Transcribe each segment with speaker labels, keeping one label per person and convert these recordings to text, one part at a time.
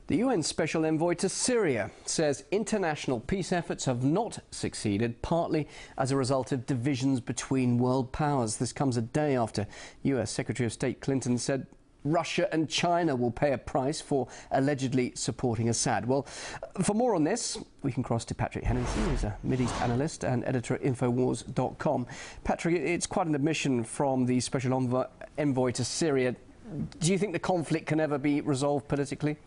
Speaker 1: The UN Special Envoy to Syria says international peace efforts have not succeeded, partly as a result of divisions between world powers. This comes a day after US Secretary of State Clinton said Russia and China will pay a price for allegedly supporting Assad. Well, for more on this, we can cross to Patrick Henningsen, who's a Mideast analyst and editor at Infowars.com. Patrick, it's quite an admission from the Special Envoy to Syria. Do you think the conflict can ever be resolved politically?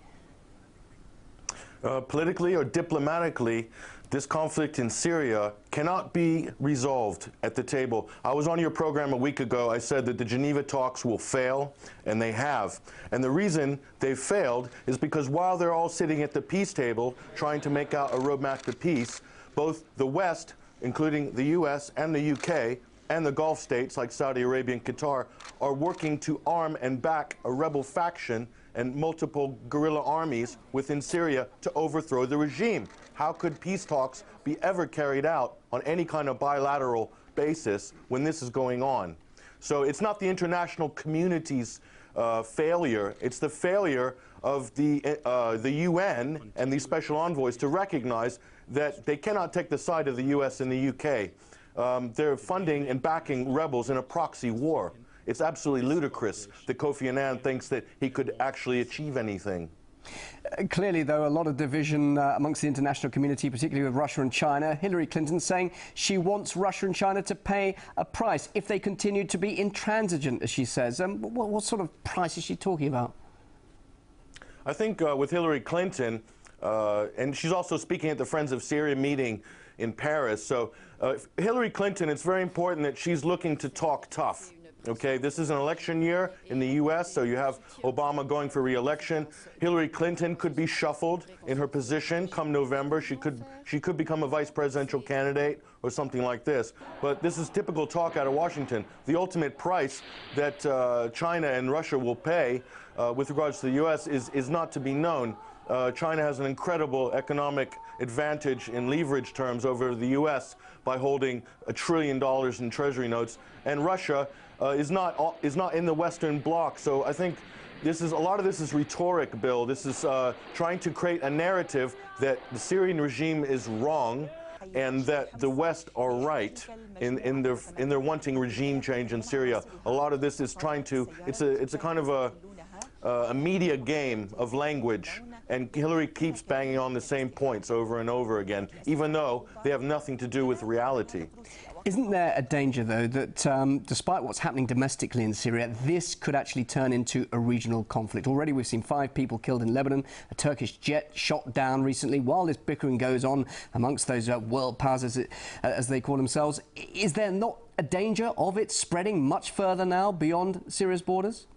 Speaker 2: Politically or diplomatically, this conflict in Syria cannot be resolved at the table. I was on your program a week ago. I said that the Geneva talks will fail, and they have. And the reason they've failed is because while they're all sitting at the peace table trying to make out a roadmap to peace, both the West, including the US and the UK, and the Gulf states like Saudi Arabia and Qatar are working to arm and back a rebel faction and multiple guerrilla armies within Syria to overthrow the regime. How could peace talks be ever carried out on any kind of bilateral basis when this is going on? So it's not the international community's failure, it's the failure of the UN and these special envoys to recognize that they cannot take the side of the US and the UK. They're funding and backing rebels in a proxy war. It's absolutely ludicrous that Kofi Annan thinks that he could actually achieve anything.
Speaker 1: Clearly, though, a lot of division amongst the international community, particularly with Russia and China. Hillary Clinton saying she wants Russia and China to pay a price if they continue to be intransigent, as she says. What sort of price is she talking about?
Speaker 2: I think with Hillary Clinton, and she's also speaking at the Friends of Syria meeting in Paris. So Hillary Clinton, it's very important that she's looking to talk tough. Okay, this is an election year in the U.S., so you have Obama going for re-election. Hillary Clinton could be shuffled in her position come November. She could become a vice presidential candidate or something like this. But this is typical talk out of Washington. The ultimate price that China and Russia will pay with regards to the U.S. is not to be known. China has an incredible economic advantage in leverage terms over the U.S. by holding $1 trillion in treasury notes, and Russia is not in the Western Bloc. So I think a lot of this is rhetoric, Bill. This is trying to create a narrative that the Syrian regime is wrong and that the West are right in their wanting regime change in Syria. A lot of this is trying to. It's a kind of a media game of language, and Hillary keeps banging on the same points over and over again, even though they have nothing to do with reality.
Speaker 1: Isn't there a danger, though, that despite what's happening domestically in Syria, this could actually turn into a regional conflict? Already we've seen 5 people killed in Lebanon, a Turkish jet shot down recently. While this bickering goes on amongst those world powers, as they call themselves, is there not a danger of it spreading much further now beyond Syria's borders?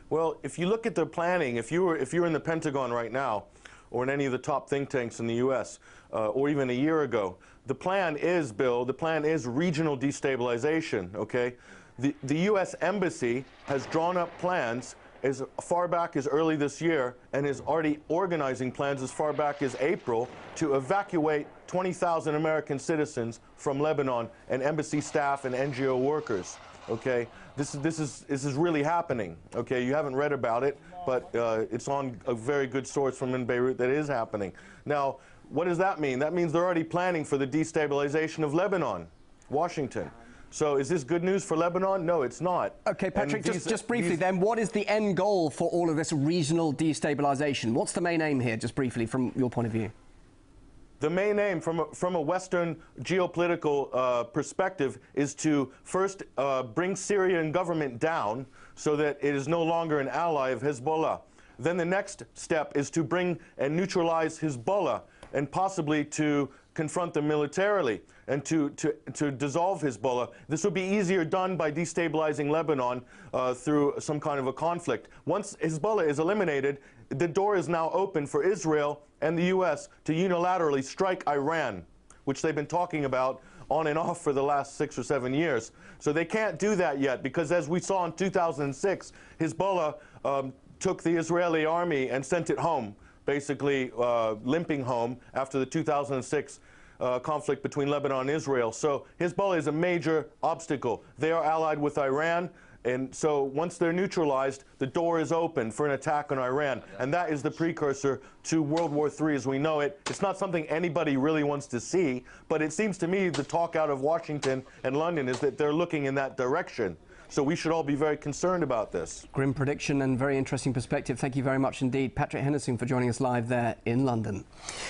Speaker 2: Well, if you look at the planning, if you're in the Pentagon right now, or in any of the top think tanks in the U.S., or even a year ago, the plan is, Bill, the plan is regional destabilization, okay? The U.S. Embassy has drawn up plans as far back as early this year and is already organizing plans as far back as April to evacuate 20,000 American citizens from Lebanon and embassy staff and NGO workers. Okay, this is really happening. Okay, you haven't read about it, but it's on a very good source from in Beirut that is happening. Now, what does that mean? That means they're already planning for the destabilization of Lebanon, Washington. So is this good news for Lebanon? No, it's not.
Speaker 1: Okay, Patrick, just briefly then, what is the end goal for all of this regional destabilization? What's the main aim here, just briefly, from your point of view?
Speaker 2: The main aim from a Western geopolitical perspective is to first bring Syrian government down so that it is no longer an ally of Hezbollah. Then the next step is to bring and neutralize Hezbollah and possibly to confront them militarily and to dissolve Hezbollah. This would be easier done by destabilizing Lebanon through some kind of a conflict. Once Hezbollah is eliminated, the door is now open for Israel and the U.S. to unilaterally strike Iran, which they've been talking about on and off for the last 6 or 7 years. So they can't do that yet because, as we saw in 2006, Hezbollah took the Israeli army and sent it home, basically limping home after the 2006 conflict between Lebanon and Israel. So Hezbollah is a major obstacle. They are allied with Iran. And so once they're neutralized, the door is open for an attack on Iran. And that is the precursor to World War III as we know it. It's not something anybody really wants to see, but it seems to me the talk out of Washington and London is that they're looking in that direction. So we should all be very concerned about this.
Speaker 1: Grim prediction and very interesting perspective. Thank you very much indeed, Patrick Hennessing, for joining us live there in London.